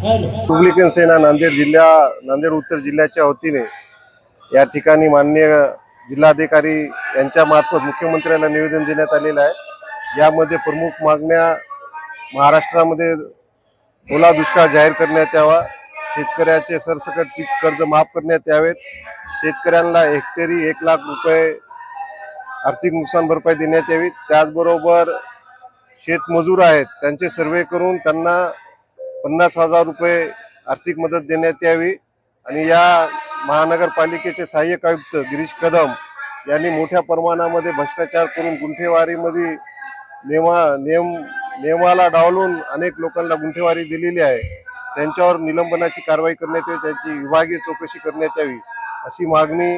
Republican सेना नांदेड उत्तर जिल्ह्याच्या वतीने या ठिकाणी माननीय जिल्हाधिकारी यांच्या मार्फत मुख्यमंत्र्यांना निवेदन देण्यात आलेलं आहे। यामध्ये प्रमुख मागण्या महाराष्ट्रामध्ये ओला दुष्काळ जाहीर करण्यात यावा, शेतकऱ्याचे सरसकट पीक कर्ज माफ करण्यात यावेत, शेतकऱ्यांना हेक्टरी 1 लाख रुपये आर्थिक नुकसान भरपाई देण्यात यावी, त्याचबरोबर शेतमजूर आहेत त्यांचे सर्वे करून त्यांना 50,000 रुपये आर्थिक मदत देण्यात यावी। आणि या महानगरपालिकेचे सहाय्यक आयुक्त गिरीश कदम यांनी मोठ्या प्रमाणामध्ये भ्रष्टाचार करून गुंठेवारीमध्ये नियमाला डावलून अनेक लोकांना गुंठेवारी दिलेली आहे, त्यांच्यावर निलंबनाची कारवाई करण्यात यावी, त्यांची विभागीय चौकशी करण्यात यावी अशी मागणी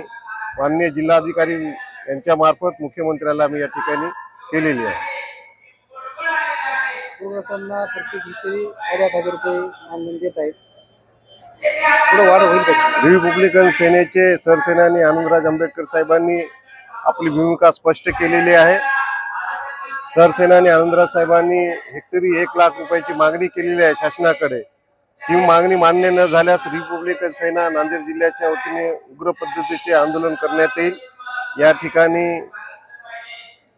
माननीय जिल्हाधिकारी यांच्या मार्फत मुख्यमंत्र्याला आम्ही या ठिकाणी केलेली आहे। प्रत्येक हेक्टरी 8,500 रुपये मानधन देत आहेत, पुढे वाढ होईल का? रिपब्लिकन सेनेचे सरसेनानी आनंदराज आंबेडकर साहेबांनी आपली भूमिका स्पष्ट केलेली आहे। सरसेनानी आनंदराज साहेबांनी हेक्टरी 1 लाख रुपयाची मागणी केलेली आहे शासनाकडे। ही मागणी मान्य न झाल्यास रिपब्लिकन सेना नांदेड जिल्ह्याच्या वतीने उग्र पद्धतीचे आंदोलन करण्यात येईल। या ठिकाणी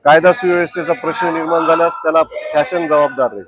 कायदा सुव्यवस्थेचा प्रश्न निर्माण झाल्यास त्याला शासन जबाबदार राहील।